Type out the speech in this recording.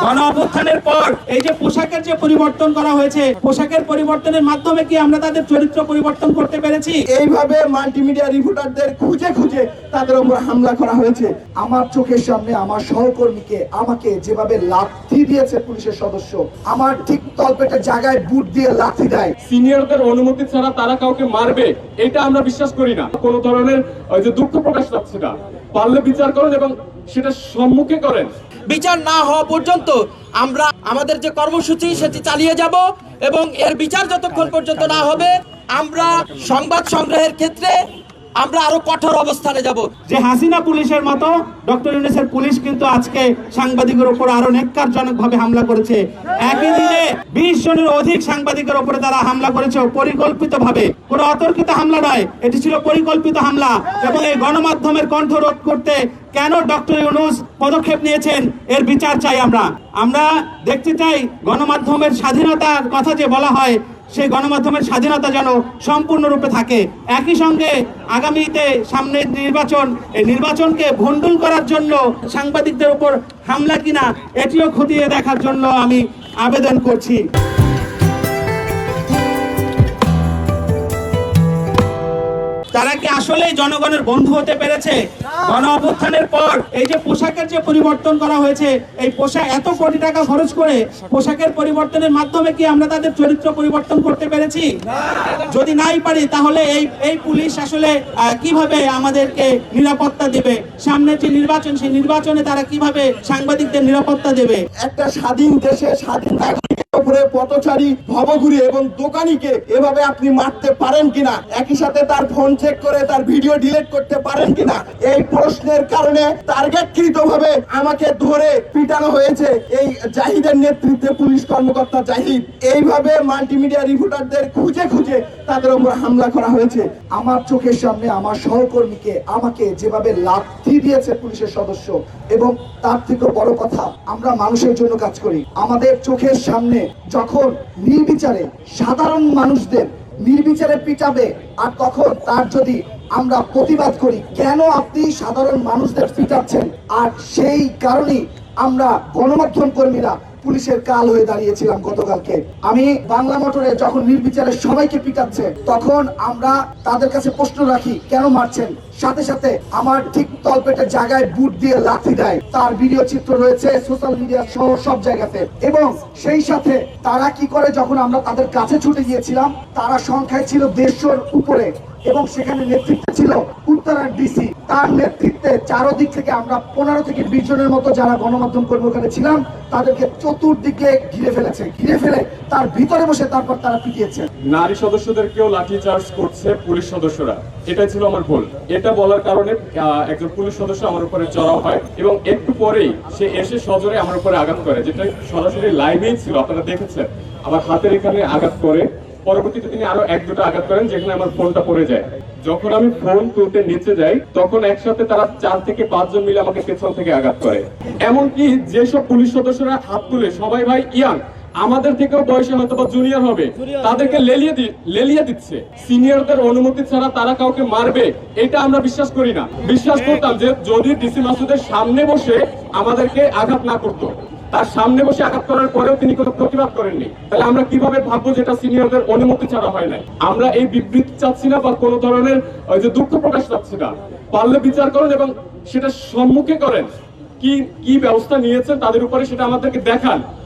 গণ অভ্যুত্থানের পর এই যে পোশাকের যে পরিবর্তন করা হয়েছে, পোশাকের পরিবর্তনের মাধ্যমে কি আমরা তাদের চরিত্র পরিবর্তন করতে পেরেছি? এইভাবে মাল্টিমিডিয়া রিপোর্টারদের খুঁজে খুঁজে তাদের উপর হামলা করা হয়েছে। আমার চোখের সামনে আমার সহকর্মীকে আমাকে যেভাবে লাথি দিয়েছে পুলিশের সদস্য, আমার ঠিক তলপেটের জায়গায় বুট দিয়ে লাথি দেয়। সিনিয়রদের অনুমতি ছাড়া তারা কাউকে মারবে এটা আমরা বিশ্বাস করি না। কোনো ধরনের ওই যে দুঃখ প্রকাশ পাচ্ছে না, পারলে বিচার করেন এবং সেটা সম্মুখে করেন। বিচার না হওয়া পর্যন্ত আমরা আমাদের যে কর্মসূচি সেটি চালিয়ে যাব এবং এর বিচার যতক্ষণ পর্যন্ত না হবে আমরা সংবাদ সংগ্রহের ক্ষেত্রে আমরা আরো কঠোর অবস্থানে যাব। যে হাসিনা পুলিশের মতো ডক্টর ইউনূসের পুলিশ কিন্তু আজকে সাংবাদিকের উপর আরো নেককারজনকভাবে হামলা করেছে। একই দিনে 20 জনের অধিক সাংবাদিকের উপরে তারা হামলা করেছে পরিকল্পিতভাবে, কোনো অতর্কিত হামলা নয়, এটি ছিল পরিকল্পিত হামলা। এবং এই গণমাধ্যমের কণ্ঠ রোধ করতে কেন ডক্টর ইউনূস পদক্ষেপ নিয়েছেন এর বিচার চাই আমরা দেখতে চাই। গণমাধ্যমের স্বাধীনতার কথা যে বলা হয়, সেই গণমাধ্যমের স্বাধীনতা যেন সম্পূর্ণরূপে থাকে। একই সঙ্গে আগামীতে সামনের নির্বাচন, এই নির্বাচনকে ভণ্ডুল করার জন্য সাংবাদিকদের উপর হামলা কিনা এটিও খতিয়ে দেখার জন্য আমি আবেদন করছি। তারা কি আসলেই জনগণের বন্ধু হতে পেরেছে? গণ অভ্যুত্থানের পর এই যে পোশাকের যে পরিবর্তন করা হয়েছে, এই পোশাক এত কোটি টাকা খরচ করে পোশাকের পরিবর্তনের মাধ্যমে কি আমরা তাদের চরিত্র পরিবর্তন করতে পেরেছি? যদি নাই পারি তাহলে এই পুলিশ আসলে কিভাবে আমাদেরকে নিরাপত্তা দেবে? সামনের যে নির্বাচন, সেই নির্বাচনে তারা কিভাবে সাংবাদিকদের নিরাপত্তা দেবে? একটা স্বাধীন দেশে স্বাধীন উপরে পথচারী, ভবঘুরে এবং দোকানিকে এভাবে আপনি মারতে পারেন কিনা? একই সাথে তার ফোন চেক করে তার ভিডিও ডিলিট করতে পারেন কিনা? এই প্রশ্নের কারণে টার্গেটকৃত ভাবে আমাকে ধরে পিটানো হয়েছে এই জাহিদের নেতৃত্বে পুলিশ কর্মকর্তা জাহিদ। এইভাবে মাল্টিমিডিয়া রিপোর্টারদের খুঁজে খুঁজে তাদের উপর হামলা করা হয়েছে। আমার চোখের সামনে আমার সহকর্মীকে আমাকে যেভাবে লাথি দিয়েছে পুলিশের সদস্য, এবং তার থেকে বড় কথা, আমরা মানুষের জন্য কাজ করি। আমাদের চোখের সামনে যখন নির্বিচারে সাধারণ মানুষদের নির্বিচারে পিটাবে, আর তখন তার যদি আমরা প্রতিবাদ করি, কেন আপনি সাধারণ মানুষদের পিটাচ্ছেন, আর সেই কারণেই আমরা গণমাধ্যম কর্মীরা পুলিশের কাল হয়ে দাঁড়িয়েছিলাম গতকালকে। আমি বাংলা মোটরে যখন নির্বিচারে সবাইকে পিটাচ্ছে, তখন আমরা তাদের কাছে প্রশ্ন রাখি, কেন মারছেন? সাথে সাথে আমার ঠিক তলপেটের জায়গায় বুট দিয়ে লাথি দেয়। তার ভিডিও চিত্র রয়েছে সোশ্যাল মিডিয়া সহ সব জায়গাতে। এবং সেই সাথে তারা কি করে, যখন আমরা তাদের কাছে ছুটে গিয়েছিলাম, তারা সংখ্যায় ছিল 150-র উপরে, এবং সেখানে নেতৃত্বে ছিল উত্তরার ডিসি। তার নেতৃত্বে চারদিক থেকে আমরা 15 থেকে 20 জনের মতো যারা গণমাধ্যম কর্মী ওখানে ছিলাম, তাদেরকে চতুর্দিকে ঘিরে ফেলে তার ভিতরে বসে তারপর তারা পিটিয়েছে। নারী সদস্যদেরকেও লাঠি চার্জ করছে পুলিশ সদস্যরা, এটাই ছিল আমার ভুল। এটা বলার কারণে একজন পুলিশ সদস্য আমার উপরে চড়াও হয় এবং একটু পরেই সে এসে সজোরে আমার উপরে আঘাত করে, যেটা সরাসরি লাইভেই ছিল, আপনারা দেখেছেন। আমার হাতের এখানে আঘাত করে, পরবর্তীতে তিনি আরো 1-2টা আঘাত করেন, যেখানে আমার ফোনটা পড়ে যায়। যখন আমি ফোন তুলতে নিচে যাই, তখন একসাথে তারা 4 থেকে 5 জন মিলে আমাকে পেছন থেকে আঘাত করে। এমনকি যেসব পুলিশ সদস্যরা হাত তুলে, সবাই ভাই ইয়াং, আমাদের থেকেও বয়সে হয়তো বা জুনিয়র হবে, তাদেরকে লেলিয়ে দিচ্ছে। সিনিয়রদের অনুমতি ছাড়া তারা কাউকে মারবে এটা আমরা বিশ্বাস করি না। বিশ্বাস করতাম যে যদি ডিসি মাসুদের সামনে বসে আমাদেরকে আঘাত না করতো, তার সামনে বসে আঘাত করার পরেও তিনি কোনো প্রতিবাদ করেননি, তাহলে আমরা কিভাবে ভাববো যেটা সিনিয়রদের অনুমতি ছাড়া হয় নাই? আমরা এই বিবৃতি চাচ্ছি না বা কোনো ধরনের ওই যে দুঃখ প্রকাশ চাচ্ছি না। পারলে বিচার করেন এবং সেটা সম্মুখে করেন। কি ব্যবস্থা নিয়েছেন তাদের উপরে সেটা আমাদেরকে দেখান।